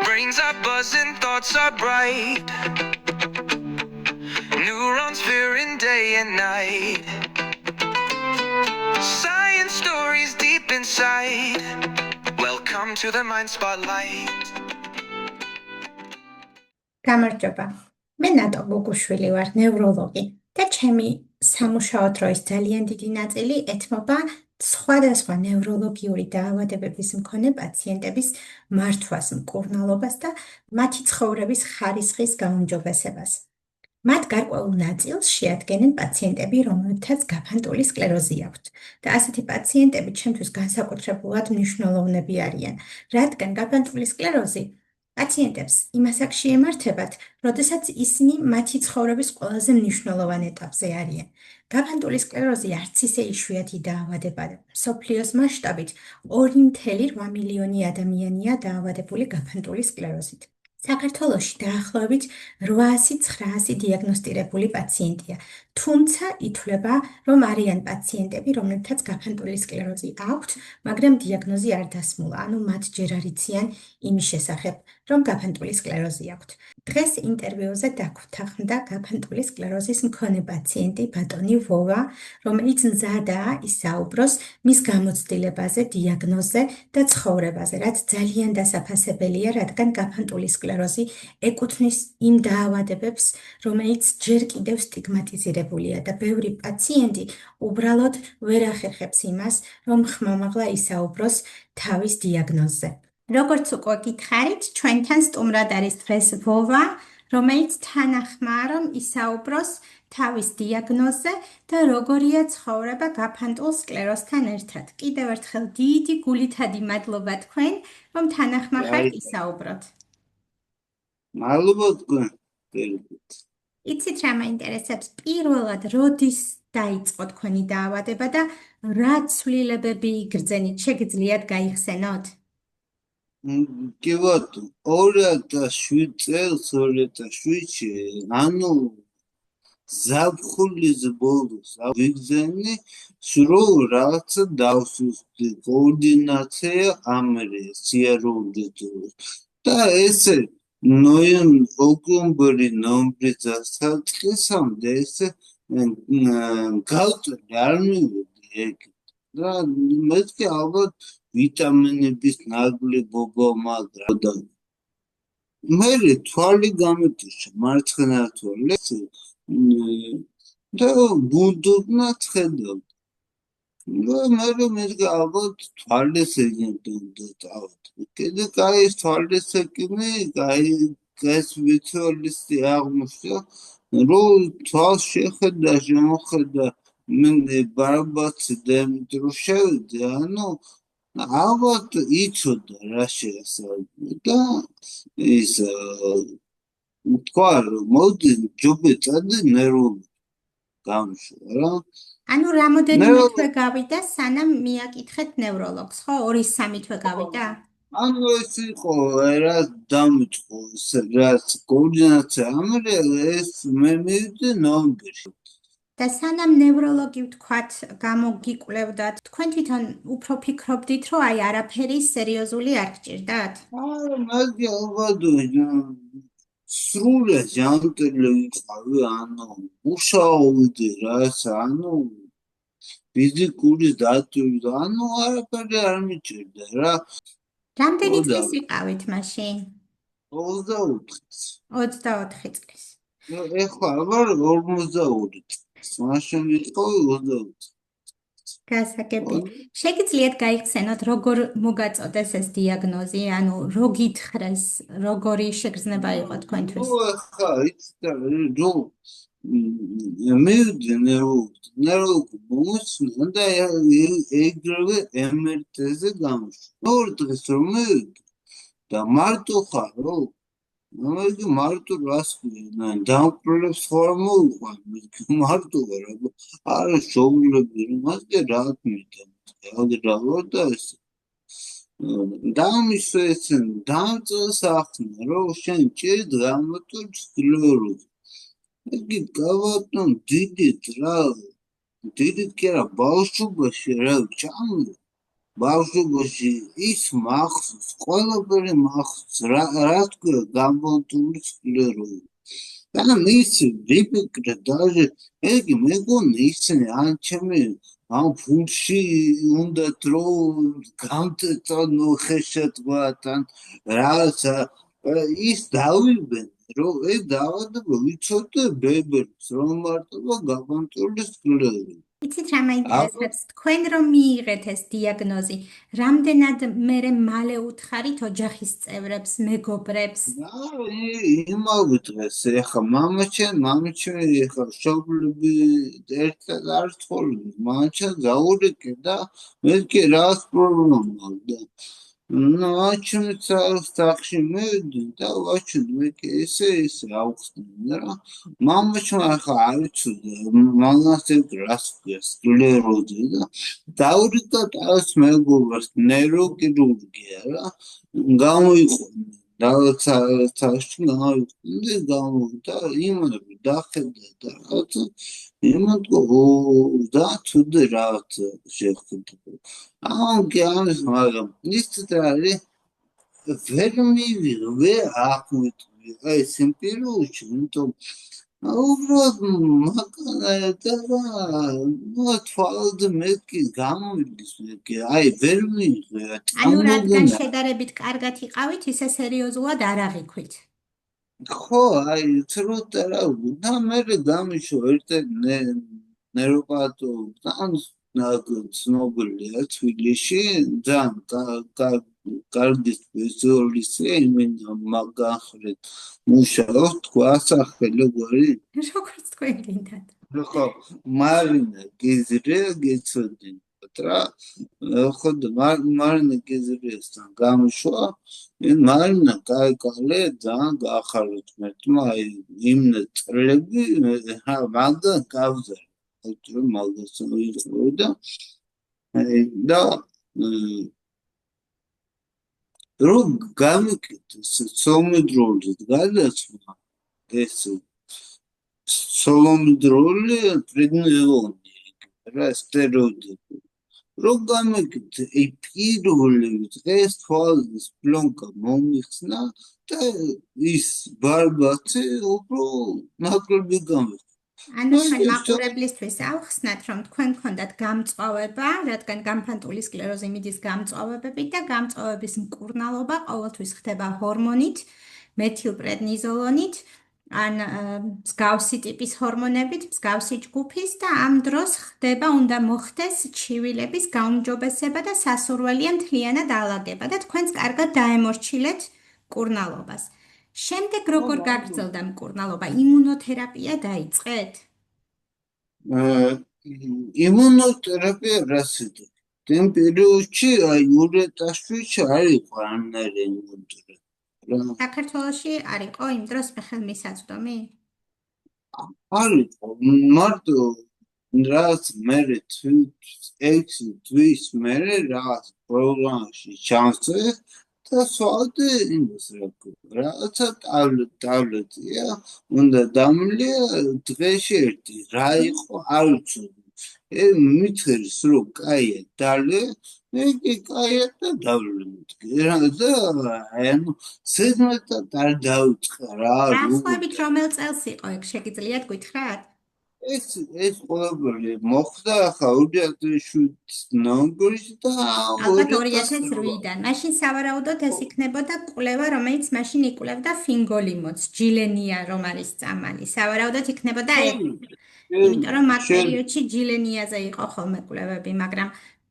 Brains are buzzing, thoughts are bright. Neurons veering day and night. Science stories deep inside. Welcome to the Mind Spotlight. გამარჯობა. მე ნატო გუგუშვილი ვარ, ნევროლოგი და ჩემი სამუშაო დროის ძალიან დიდი ნაწილი ეთმობა სხვადასხვა ნევროლოგიური დაავადებების მქონე პაციენტების მართვას, მკურნალობას და მათი ცხოვრების ხარისხის გაუმჯობესებას. მათ გარკვეულ ნაწილს შეადგენენ პაციენტები, რომლებთაც გაფანტული სკლეროზი აქვთ. და ასეთი პაციენტები ჩემთვის განსაკუთრებულად მნიშვნელოვნები არიან, რადგან გაფანტული სკლეროზი პაციენტებს იმას აქ შეემართებათ, როდესაც ისინი მათი ცხოვრების ყველაზე მნიშვნელოვან ეტაპზე არიან. გაფანტული სკლეროზი არც ისე იშვიათი დაავადებაა. მსოფლიოს მასშტაბით 2,8 მილიონი ადამიანია დაავადებული გაფანტული სკლეროზით. საქართველოში დაახლოებით 800-900 დიაგნოსტირებული პაციენტია, თუმცა ითვლება, რომ არიან პაციენტები, რომლებთაც გაფანტული სკლეროზი აქვთ, მაგრამ დიაგნოზი არ დასმულა, ანუ მათ ჯერ არ იციან იმის შესახებ, რომ გაფანტული სკლეროზი აქვთ. დღეს ინტერვიუზე დაგვთანხმდა გაფანტული სკლეროზის მქონე პაციენტი ბატონი ვოვა, რომელიც მზადაა ისაუბროს მის გამოცდილებაზე, დიაგნოზზე და ცხოვრებაზე, რაც ძალიან დასაფასებელია, რადგან გაფანტული სკლეროზი ეკუთვნის იმ დაავადებებს, რომელიც ჯერ კიდევ სტიგმატიზირებულია და ბევრი პაციენტი უბრალოდ ვერ ახერხებს იმას, რომ ხმამაღლა ისაუბროს თავის დიაგნოზზე. როგორც უკვე გითხარით, ჩვენთან სტუმრად არის დღეს ვოვა, რომელიც თანახმაა, რომ ისაუბროს თავის დიაგნოზზე და როგორია ცხოვრება გაფანტულ სკლეროზთან ერთად. კიდევ ერთხელ დიდი გულითადი მადლობა თქვენ, რომ თანახმა ხართ ისაუბროთ. მადლობა თქვენ. იცით რა მაინტერესებს, პირველად როდის დაიწყო თქვენი დაავადება და რა ცვლილებები იგრძენით, შეგიძლიათ გაიხსენოთ? კი ბატონო, 2007 წელს, 2007-ში, ანუ ზაფხულის ბოლოს ვიგზენი, რომ რაღაცა დავსუსტი, კოორდინაცია სიარული დროს. და ესე ოქტომბრი-ნოემბრის დასაწყისამდე ესე გავწევი, არ მივედი ეგეთ. და მეთქი ალბათ ვიტამინების ნაკლებობა, მაგრამ მე თვალი გამეტიშა, მარცხენა თვალი და ბუნდობნად ხედავდი. და მე მეთქი ალბათ თვალის ეგენდა დავთ. კიდე კაი თვალის ეკიმი, კაი სპეციალისტი აღმოჩნდა, რომ თვალს შეხედა, შემოხედა, მე ბარბაცი დემიტრო შევიდე, ანუ ალბათ იცოდა რა შეასწავლე და ის თქვა, რომ მოდი ჯობე წადი ნევროლოგი გამშვა რა. ანუ რამოდენიმე თვე გავიდა, სანამ მიაკითხეთ ნევროლოგს, ხო? 2-3 თვე გავიდა? ანუ ეს იყო რა დამიწყო, რაც კოორდინაცია ეს მე მივიდი ნოემბერში. და სანამ ნევროლოგი ვთქვათ, გამოგიკვლევდათ, თქვენ თვითონ უფრო ფიქრობდით, რომ აი არაფერი სერიოზული არ გჭირდათ? მე ალბათ სრულად ჯანმრთელი ვიყავი, ანუ მუშაობდი რა, ანუ ფიზიკური დატვირთვა, ანუ არაფერი არ მიჭირდა რა. რამდენი წლის იყავით მაშინ? 24 წლის. ეხლა ვარ 42 წლის, მაშინ ვიყავი 24. გასაგები. შეგიძლიათ გაიხსენოთ, როგორ მოგაწოდეს ეს დიაგნოზი, ანუ რო გითხრეს, როგორი შეგრძნება იყო თქვენთვის? ეხლა იცით რომ მივიდი ნევროლოგი მომსვლა და ეგრევე MRT-ზე გამოვიდა. 2 დღეს რომ მივიდი და მარტო ხარ, რო მე მარტო რას ქვია, დამკვლელებს ხარ მოვიყვან, მარტო ვარ, არა შოულები, მასე რა მითხრა, რა ვარ და ეს დამისვე ესენ, დამწეს ახნა, რომ შენ ჭირდა გამოტურ სკლეროზი. იგი გავატონ დიდით რა, დიდით კი არა, ბავშვობაში რა ჩამო ბავშვობაში ის მახსოვს, ყველაფერი მახსოვს, რა თქვია გამბონტული სკლეროზი. და მისი ვიფიქრე даже ეგი მეგონი ისინი ან ჩემი ამ ფულში უნდათ რომ გამწეწონო ხეშეთგვათ ან რაღაცა ის დავიბენ რომ ეს დაავადება ვიცოდე ბებერს რომ მარტო გამბონტული სკლეროზი. იცით რა მაინტერესებს თქვენ რომ მიიღეთ ეს დიაგნოზი რამდენად მერე მალე უთხარით ოჯახის წევრებს მეგობრებს იმავე დღეს ეხა მამაჩემი ეხა შობლები ერთად არ ცხოვრობენ მამაჩემ გაურეკე და მე კი რას პრობლემა მაქვს მამაჩემი სახში მივედი და ვაჩვენე მე კი ესე ავხსნე რა მამაჩემ ახლა არ იცოდა მაგას რას ქვია სკლეროზი და დაურეკა ტას მეგობარს ნეიროქირურგია რა გამოიყვანა რაღაცაში გამოვიდა იმები დახედა და რაღაცა იმათო და თუდე რაღაც შეხედა აუნკი ამის მაგრამ ის არის ვერ მივიღე აკვიტვი აი სიმპირუჩი იმიტომ უბრალოდ მაგალითად და თვალზე მეთქი გამოვიდეს აი ვერ მივიღე ანუ რადგან შედარებით კარგად იყავით ისე სერიოზულად არ აღიქვით ხო აი ცრუდა რა და მე გამიშო ერთ-ერთი ნეიროპათოლოგი ცნობილია თბილისში ძალიან კარგი სპეციალისტია იმენა მაგახრეთ მუშაობს თქვა სახელი გვარი როგორც თქვენ გინდათ ხო მარინა გიზრე გეცოდი რა ხო მარინა გიზრესთან გამიშვა მარინა კაიკალე ძალიან გაახაროთ მერტმა აი იმნე წრლები მაგდან გავზა რომ მაგას ვიყო და რომ გამიკეთე სოლომიდროლის გადაცემა ეს სოლომიდროლი პრედნიზონი რა სტერეოტიპი რომ გამიკეთე პირველი დღეს თვალის პლონკა მომიხსნა და ის ბარბაცი უფრო ნაკლები გამიხსნა ანუ ჩვენ მაყურებლისთვის ავხსნათ რომ თქვენ გქონდათ გამწვავება რადგან გამფანტული სკლეროზი მიდის გამწვავებებით და გამწვავების მკურნალობა ყოველთვის ხდება ჰორმონით მეთილპრედნიზოლონით ან მსგავსი ტიპის ჰორმონებით მსგავსი ჯგუფის და ამ დროს ხდება უნდა მოხდეს ჩივილების გაუმჯობესება და სასურველია მთლიანად ალაგება და თქვენს კარგად დაემორჩილეთ მკურნალობას შემდეგ როგორ გაგრძელდა მკურნალობა? იმუნოთერაპია დაიწყეთ? იმუნოთერაპია რას იტყვი? იმ პერიოდში აი ურეტაშვიჩი არ იყო არანაირი იმუნოთერაპია. საქართველოში არ იყო იმ დროს მეხელმისაწვდომი? არ იყო, მარტო რაც მერე 6 თვის მერე რაღაც პროგრამაში ჩანსე და სვავდი იმას რაღაცა ტაბლეტია უნდა დამლია დღეში ერთი რა იყო არ ვიცოდი მითხრის რომ კაია დალე მე კი კაია და დავლე და ანუ სეზმეტად არ დავიწყე რა გასვებით რომელ წელს იყო ეგ შეგიძლიათ გითხრათ? ეს ყველაფერი მოხდა ახლა 2007 ნოემბერში და ალბათ 2008-დან. მაშინ სავარაუდოდ ეს იქნებოდა კვლევა, რომელიც მაშინ იკვლევდა ფინგოლიმოდს, ჯილენია რომ არის წამალი. სავარაუდოდ იქნებოდა ეგ. იმიტომ რომ მაგ პერიოდში ჯილენიაზე იყო ხოლმე კვლევები, მაგრამ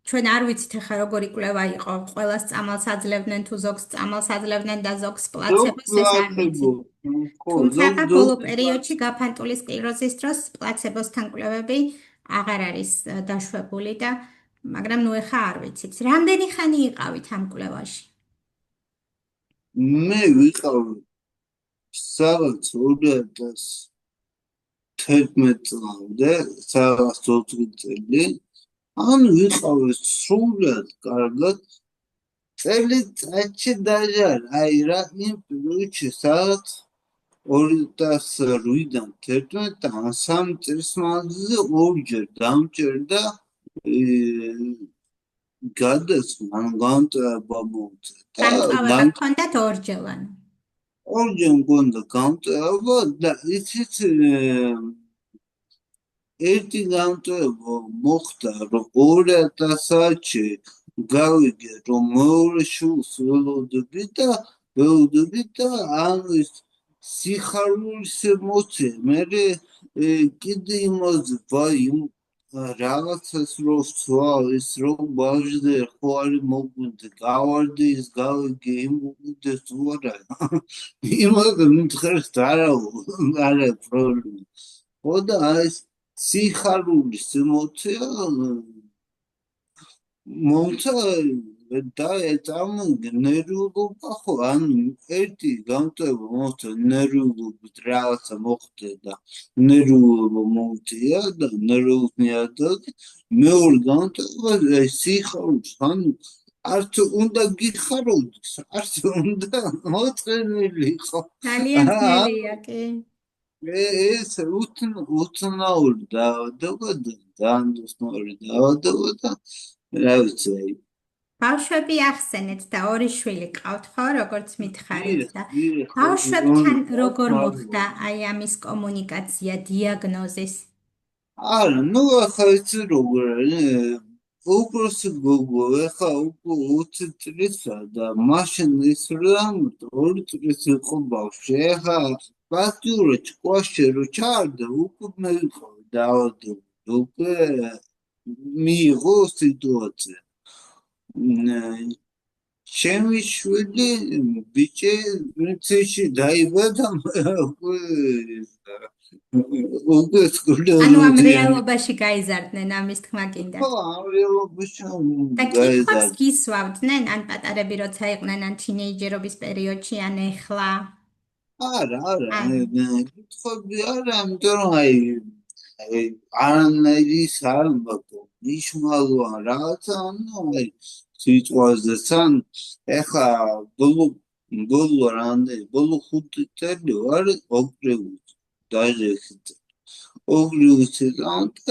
ჩვენ არ ვიცით ახლა როგორი კვლევა იყო, ყველას წამალს აძლევდნენ თუ ზოგს წამალს აძლევდნენ და ზოგს პლაცებოს ეს არ ვიცით. თუმცა ბოლო პერიოდში გაფანტული სკლეროზის დროს პლაცებოსთან კვლევები აღარ არის დაშვებული და მაგრამ ნუ ეხა არ ვიცით. რამდენი ხანი იყავით ამ კვლევაში? მე ვიყავი სადაც 2011 წლამდე, სადაც 20 წელი ან ვიყავი სრულად კარგად წელიწადში დაჟარ აი რა იმ პერიოდში სადაც 2008-დან 11-დან 3 წლის მანძილზე ორჯერ დამჭერდა გადასვლა ან გამტარება მოუწია და გამწვავება გქონდათ ორჯერ. ორჯერ მქონდა გამტარება და იცით ერთი გამტარება მოხდა რომ 2000-ში გავიგე რომ მეორე შულს ველოდები და ამის სიხარულის ემოცია მე კიდე იმაზე რაღაცას რო ვცვა ის რომ ბავშვზე ხო არის მოგვიდე გავარდი ის გავიგე იმუდეს თუ არა იმაზე მითხრეს არა პრობლემა ხო და ეს სიხარულის ემოცია მომცა და წამოიგე ნერვიულობა ხო ანუ ერთი გამტარება მომცა ნერვიულობით რაღაცა მოხდა და ნერვიულობა მომწია და ნერვიულობად მეორე გამტარება სიხარულს ანუ არც უნდა გიხარულდეს არც უნდა მოწყენილიყო ძალიან ძნელია კი ეს უცნაური დაავადება და დაანდოსნური დაავადება და რა ვიცი აი ბავშვები ახსენეთ და ორი შვილი ყავთ ხო როგორც მითხარით და ბავშვებთან როგორ მოხდა აი ამის კომუნიკაცია დიაგნოზის არა ნუ ახლა იცი როგორ არის უბრალოდ გოგო ახლა უკვე 20 წლისა და მაშინ ის რამ 2 წლის იყო ბავშვი ახლა პასტიურა ჭკვაში რო ჩარდა უკვე მეიყო დაავადებული უკვე მიიღო სიტუაცია ჩემი შვილი ბიჭი პრინცესში დაიბადა უკვე სკოლაში ანუ ამ რეალობაში გაიზარდნენ ამის თქმა გინდა ხო ამ რეალობაში და კითხვებს გისვავდნენ ან პატარები როცა იყვნენ ან თინეიჯერობის პერიოდში ან ეხლა არა კითხვები არა იმიტომ რომ აი არანაირის არ მაქვს მნიშვნელოვან რაღაცა ანუ აი სიტყვაზეც ან ეხლა ბოლო რამდენი ბოლო 5 წელი ვარ ოპრეუს დაჟეხით ოპრეუს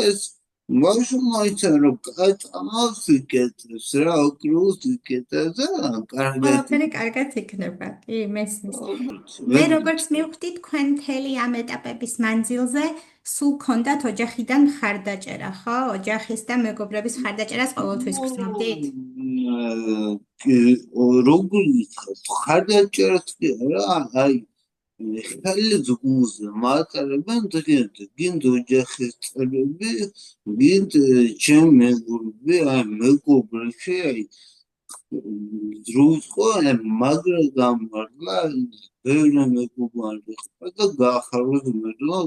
ეს მაშინ მაიცა რომ კატამავს იკეთებს რა ოპრეუს იკეთებს და კარგად იქნება კი მესმის მე როგორც მივხვდი თქვენ მთელი ამ ეტაპების მანძილზე სულ ქონდათ ოჯახიდან მხარდაჭერა ხო ოჯახის და მეგობრების მხარდაჭერას ყოველთვის გრძნობდით როგორ ვითხარ მხარდაჭერას კი არა აი ხელს გუზე მატარებენ გინდ ოჯახის წევრები გინდ ჩემი მეგობრები აი მეგობრებში აი დროის ხო მაგრა გამარლა ბევრი მეგობარი ხარ და გახაროთ მერლა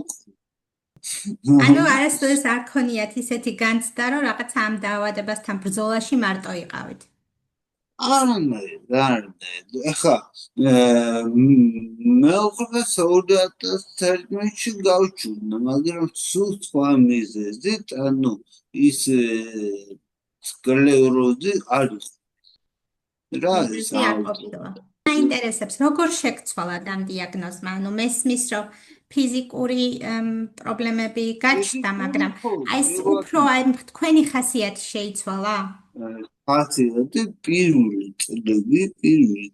ანუ არასდროს არ ქონიათ ისეთი განცდა რომ რაღაც ამ დაავადებასთან ბრძოლაში მარტო იყავით არა ეხა მეუღლეს 2011-ში გავჩვენა მაგრამ სულ სხვა მიზეზით ანუ ის სკლეროზი არ იყო რა ის აინტერესებს როგორ შეგცვალათ ამ დიაგნოზმა ანუ მესმის რომ ფიზიკური პრობლემები გაჩნდა მაგრამ აი ეს უფრო აი თქვენი ხასიათი შეიცვალა ხასიათი პირველი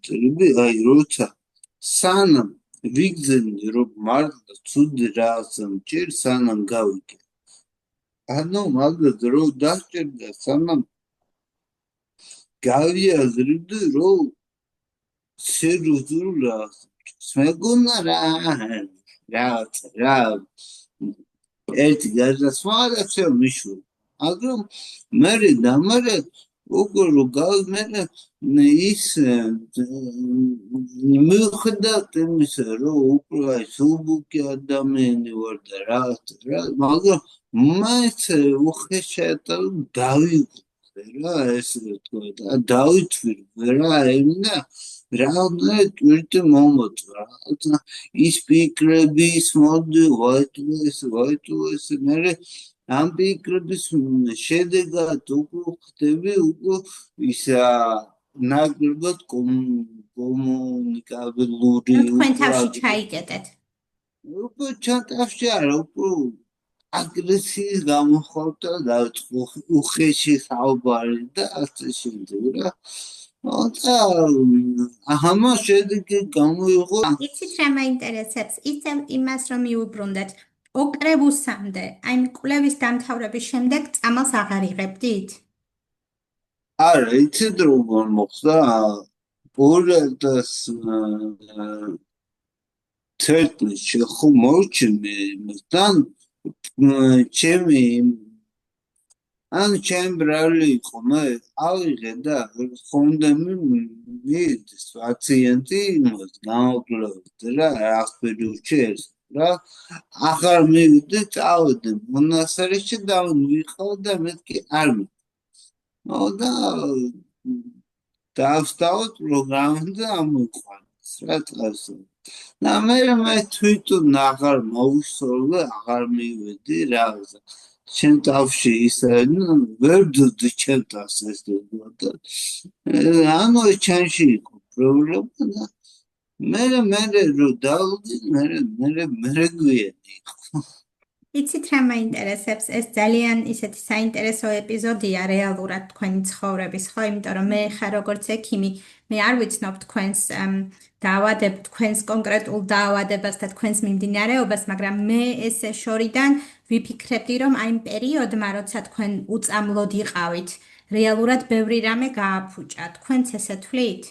წლები აი როცა სანამ ვიგზენდი რომ მართლა ცუდი რაღაცა მჭირ სანამ გავიგე ანუ მაგას რო დასჭირდა სანამ გავიაზრდი რომ სერიოზული მეგონა რა ერთი გადასვლა და შემიშვი მაგრამ მე უკვე რო გავიმერე ის მიხვდათ იმისა რომ უკვე სუბუქი ადამიანი ვარ და რა მაგრამ მაინც უხეშად დავიღო რა ესე თქვა და დავიტვირე რა იმდა რამდენად ტვირთი მომოწვა ის ფიქრები ის მოდი ვაიტუეს მე ამ ფიქრების შედეგად უკვე ხდები უკვე ისა ნაკლებად კომუნიკაბელური თქვენ თავში ჩაიგეთეთ უკვე ჩატავში არა უკვე აგრესიის გამოხატვა და უხეში საუბარი და ასე შემდეგ რა. და ამა შედეგი გამოიღო იცით რა მაინტერესებს? ისევ იმას რომ მიუბრუნდეთ. ოკრებუსამდე, აი კვლევის დამთავრების შემდეგ წამალს აღარ იღებდით? არა იცით როგორ მოხდა 2011 ხო მორჩმე მისთან ჩემი ჩემ ბრალი იყო მე ავიღე და ხონდა მიდის პაციენტი იმას გამოკვლევით რა ახბერიუჩი ეს რა ახარ მივიდი წავედი მონასტერში და ვიყავ და მეთქი არ და დავსტავოთ პროგრამა და ამოყვანეს რა წავს და მე თვითონ აღარ მოვისწორე აღარ მივედი რა ჩემ თავში ისე ვერ დუდი ჩემ თავს ეს და ანუ ჩემში იყო პრობლემა და მე რო დავდი მე გვიედი იცით რა მაინტერესებს? ეს ძალიან ისეთი საინტერესო ეპიზოდია რეალურად თქვენი ცხოვრების, ხო? იმიტომ რომ მე ხარ როგორც ექიმი, მე არ ვიცნობ თქვენს თქვენს კონკრეტულ დაავადებას და თქვენს მიმდინარეობას, მაგრამ მე ესე შორიდან ვიფიქრებდი, რომ აი იმ პერიოდმა, როცა თქვენ უწამლოდ იყავით, რეალურად ბევრი რამე გააფუჭა. თქვენც ესე თვლით?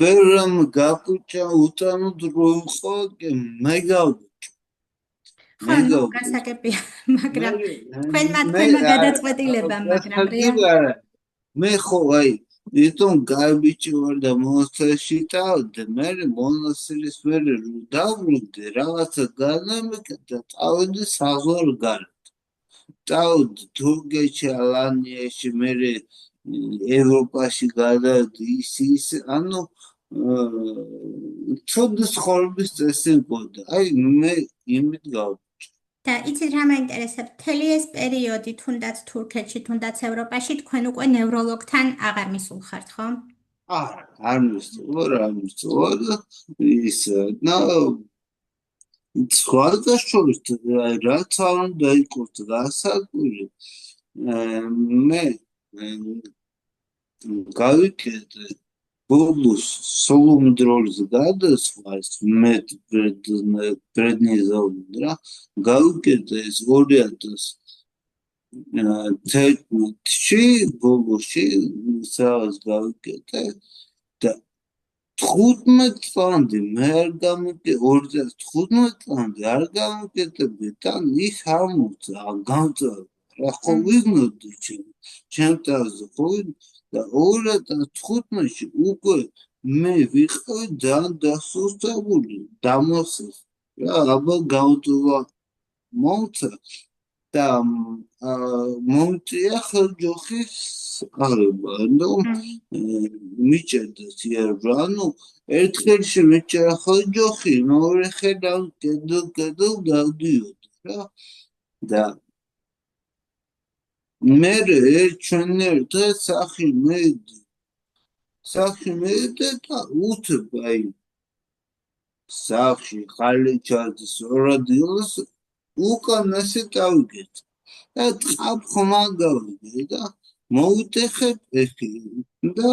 ბევრამ გაფუჭა უტანოდ რო იყო მე ხო, ნუ გასაგებია, მაგრამ თქვენმა გადაწყვეტილება, მაგრამ რეალურად მე ხო აი იტომ გაბიჭი ვარ და მონასტერში წავედი მე მონასტერის მერე რო დავბრუნდი რაღაცა განამეკდა წავედი საზღვარგარეთ წავედი თურქეთში ალანიაში მერე ევროპაში გადავედი ის ანუ ცუდი ცხოვრების წესი მქონდა აი მე იმით და იცით რა მაინტერესებს? მთელი ეს პერიოდი, თუნდაც თურქეთში, თუნდაც ევროპაში, თქვენ უკვე ნევროლოგთან აღარ მისულხართ, ხო? არ მისწორ ის და სხვადასხვა შორის რაც არ უნდა იყოს გასაკვირი მე გავიქეთ ბოლოს სოლომდროლის გადასვლას მე პრედნიზოლი რა გავიქეთ ეს 2011-ში ბოლოში სადაც გავიკეთე და 15 წლამდე მე არ გამოკეთე 2015 წლამდე არ გამოკეთებდი და ის არ მოწა გამწა რა ხო ვიგნოდი ჩემ თავზე ხო და 2015-ში უკვე მე ვიყავი ძალიან დასუსტებული დამოსეს რა აბა გავწვა მომცა და მომწია ხარჯოხის აღება ნუ მიჭერდა სიერბა ანუ ერთხელში მიჭერა ხარჯოხი მეორე ხედავ კედო დავდიოდი რა და მე ჩვენ ერთად სახი მედი და უთებ აი სახში ხალიჩაძის რადიოს უკანასე დავიგეთ და წყაფხმა გავიგე და მოვიტეხებ ეხი და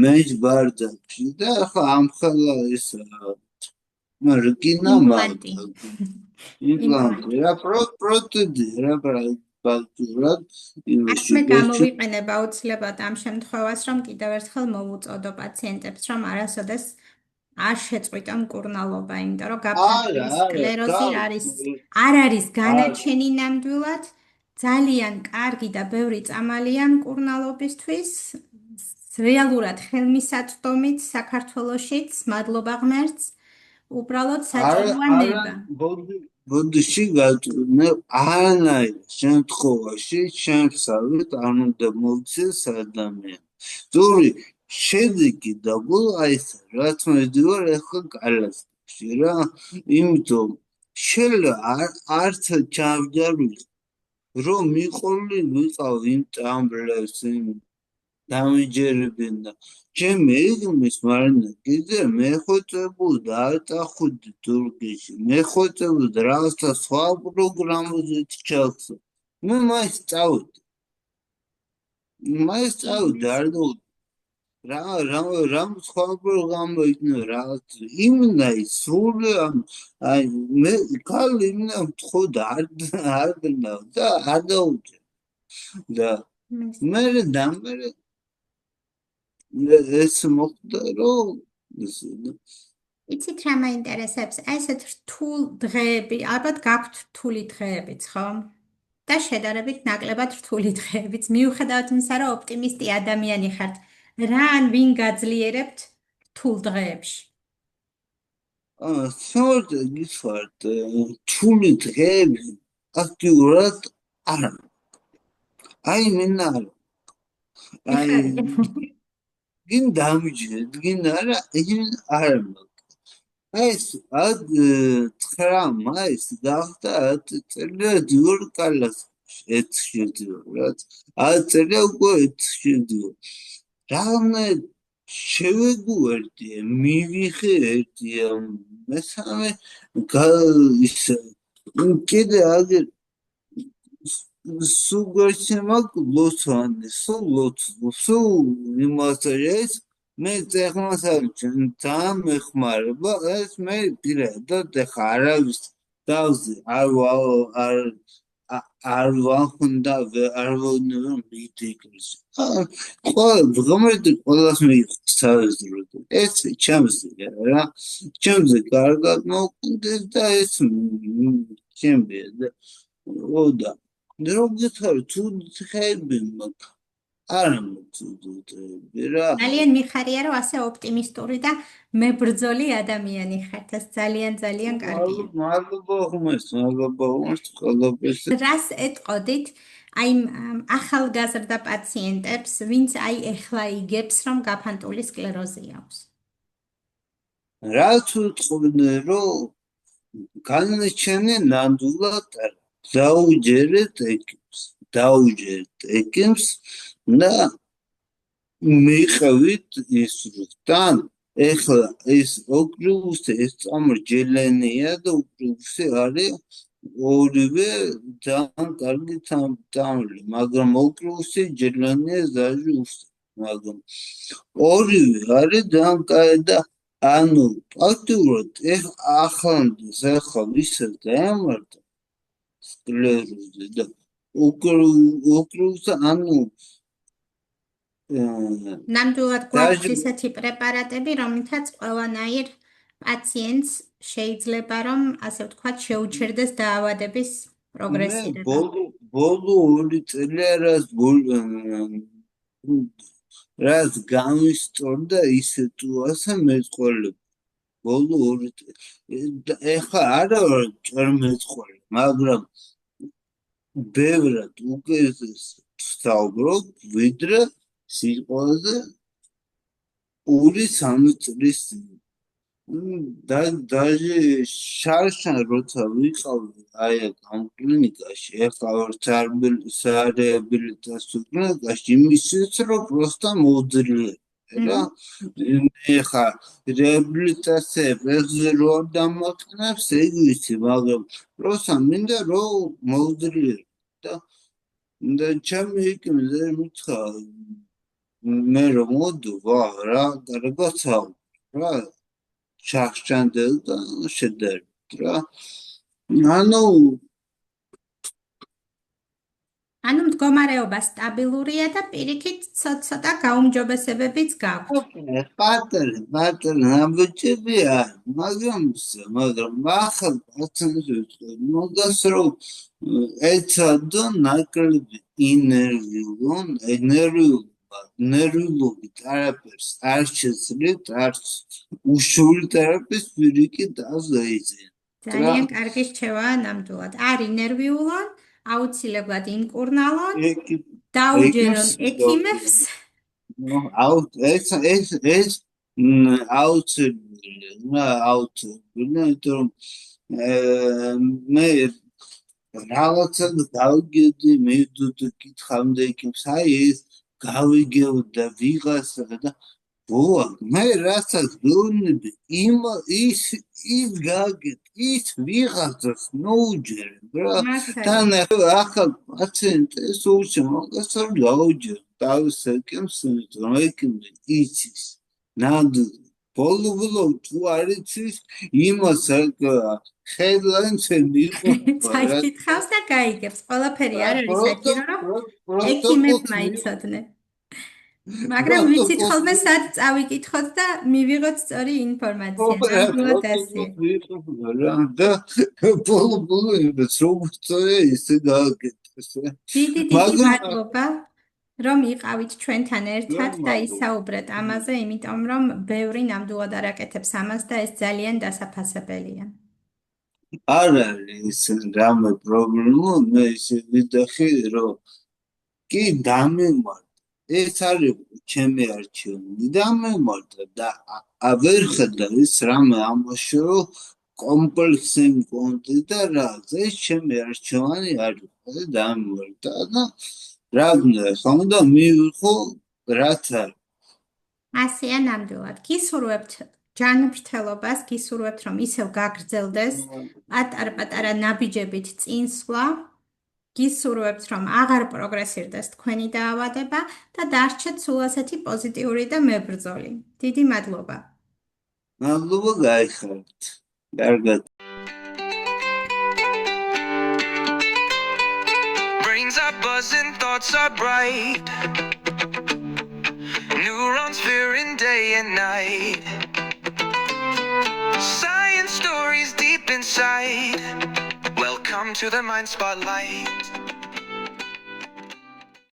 მეც ბარდაკში და ახლა ამხელა ეს მარკინა იმპლანტი რა პროტეზი რა ბალტურად მე გამოვიყენებ აუცილებლად ამ შემთხვევას, რომ კიდევ ერთხელ მოვუწოდო პაციენტებს, რომ არასოდეს არ შეწყვიტონ მკურნალობა, იმიტომ რომ გაფართოების სკლეროზი არ არის განაჩენი ნამდვილად, ძალიან კარგი და ბევრი წამალია მკურნალობისთვის, რეალურად ხელმისაწვდომით საქართველოშიც, მადლობა ღმერთს, უბრალოდ საჭიროა ნება. ბოდიში გაწვდომე არანაირ შემთხვევაში შემსავლით არ უნდა მოვცეს ადამიანი. ზორი შედეგი და აი რაც მოვიდივარ ახლა კალასში რა იმიტომ არც ჩავდარვი რომ მიყოლი ვიყავ იმ ტამბლებს იმ დამიჯერებენ და ჩემი ეგმის მარნა კიდე მეხოწებოდა არტახუდი თურქეთში მეხოწებოდა რაღაცა სხვა პროგრამაზე ჩავხსო მე მაინც წავედი არ დავუდი რამ სხვა პროგრამა იქნება რაღაც იმნა სული აი მე ქალი იმნა თხოვდა არ გნა და არ დავუდი და მე ეს მოხდა რომ იცით რა მაინტერესებს? ესეთ რთულ დღეები, ალბათ გაქვთ რთული დღეებიც, ხო? და შედარებით ნაკლებად რთული დღეებიც. მიუხედავად იმისა, რომ ოპტიმისტი ადამიანი ხართ, რა ან ვინ გაძლიერებთ რთულ დღეებში? სწორედ ის ვართ რთული დღეები აქტიურად არა აი მენა აი გინ დამიჯერეთ გინ არა ეგრე არ ეს 9 მაისს გახდა 10 წელი დიურ კალას ეცშედიო რა 10 წელი უკვე ეცშედიო რამე შევეგუერთი მივიხე ერთი მესამე ის კიდე აგერ სუგერჩემაკ ლოცვანი სულ იმასერეს მე წეხმასალჩენ თან მეხმარება ეს მე პირადად ეხა არავის დავზე არ ვახუნდა არ ვონდო მიდიქს ღმერთი ყველას მიიღოს თავისდრო ეს ჩემზე რა ჩემზე კარგად მოვკვდეს და ეს ჩემია და ოდა დროგითარ თუ ხები არა მოწოდები რა ძალიან მიხარია რომ ასე ოპტიმისტური და მებრძოლი ადამიანი ხართ. ეს ძალიან კარგია. მადლობა ხმას ყველაფერს რას ეტყოდით აი ახალგაზრდა პაციენტებს, ვინც აი ეხლა იგებს რომ გაფანტული სკლეროზი აქვს? რაც უთხოვდნენ რომ განაჩენი ნამდვილად დაუჯერეთ ეკიმს და მიყევით ის რთან ეხლა ეს ოკრუგუსი ეს წამრჯელენია და ოკრუგუსი არის ორივე ძალიან კარგი წამრჯელი მაგრამ ოკრუგუსი ჯელენია ზაჟი მაგრამ ორივე არის ძალიან კარგი და ანუ ფაქტურად ახლანდ ახლა ვისაც დაემართა სკლეროზი და ოკრუგუსი ანუ ნამდვილად გვაქვს ისეთი პრეპარატები, რომლითაც ყველანაირ პაციენტს შეიძლება რომ ასე ვთქვათ შეუჩერდეს დაავადების პროგრესირება. ბოლო 2 წელი რაც გამისტორდა ისე თუ ასე მეწყვალება ბოლო 2 წელი ეხლა არა ჭერმეწყვალე მაგრამ ბევრად უკეთეს ვსაუბრობ ვიდრე სიყვაზე 2-3 წლის დაჟე შარშან როცა ვიყავი აი ამ კლინიკაში ეხლა საარეაბილიტაციო კლინიკაში იმისთვის რომ პროსტა მოვძლიე რა ეხლა რეაბილიტაციას რო დამაყენებს ეგ ვიცი მაგრამ პროსტა მინდა რომ მოვძლიე და ჩემი ეკიმზე მითხრა მე რომ მოდო რა გარეგაცავ რა შახშანდელ და შედერ რა ანუ მდგომარეობა სტაბილურია და პირიქით ცოტა გაუმჯობესებებიც გაქვთ. პატარა ნაბიჯებია მაგრამ ახალ პაციენტებს მოგას რომ ეცადო ნაკლები ნერვიულობით არაფერს არ შეძლეთ არც უშუალო თერაპიის პირიქით დაზეიზენ ძალიან კარგი რჩევაა ნამდვილად. არ ინერვიულონ, აუცილებლად იმკურნალონ, დაუჯერონ ექიმებს. ეს აუცილებელი, იმიტომ მე რაღაცა დავგედი მე კითხავდი ექიმს აი ეს გავიგებდა ვიღასა და მე რასაც გეუბნები ის გაგეთ ის ვიღაცას მოუჯერებ რა თან ახალ პაციენტს უჩვენ მაგას არ დაუჯერ თავის ეკემსით რომ ეკიმი იცის ნამდვილად ბოლო თუ არ იცის იმას headlines მიიღო წაიკითხავს და გაიგებს ყველაფერი არ არის საჭირო რომ ექიმებმა იცოდნენ მაგრამ ვიცით ხოლმე სად წავიკითხოთ და მივიღოთ სწორი ინფორმაცია. ნამდვილად ასე. და ბოლო იმას როგორც ისე გააკეთეს. დიდი მადლობა რომ იყავით ჩვენთან ერთად და ისაუბრეთ ამაზე, იმიტომ რომ ბევრი ნამდვილად არ აკეთებს ამას და ეს ძალიან დასაფასებელია. არ არის რამე პრობლემა, მე ისე ვიდახი რომ კი დამემართ ეს არის ჩემი არჩევანი და მომართა და ვერ ხედა ის რამე ამაში რომ კომპლექსი მქონდა და რა ეს ჩემი არჩევანი არის და მომართა და რა უნდა მივიღო რაც არის ასეა ნამდვილად გისურვებთ ჯანმრთელობას გისურვებთ რომ ისევ გაგრძელდეს პატარ-პატარა ნაბიჯებით წინსვლა გისურვებთ რომ აღარ პროგრესირდეს თქვენი დაავადება და დარჩეთ სულ ასეთი პოზიტიური და მებრძოლი. დიდი მადლობა. მადლობა გაიხარეთ. კარგად. Brains are buzzing, thoughts are bright. Neurons fearing day and night. Science stories deep inside. Welcome to the Mind Spotlight.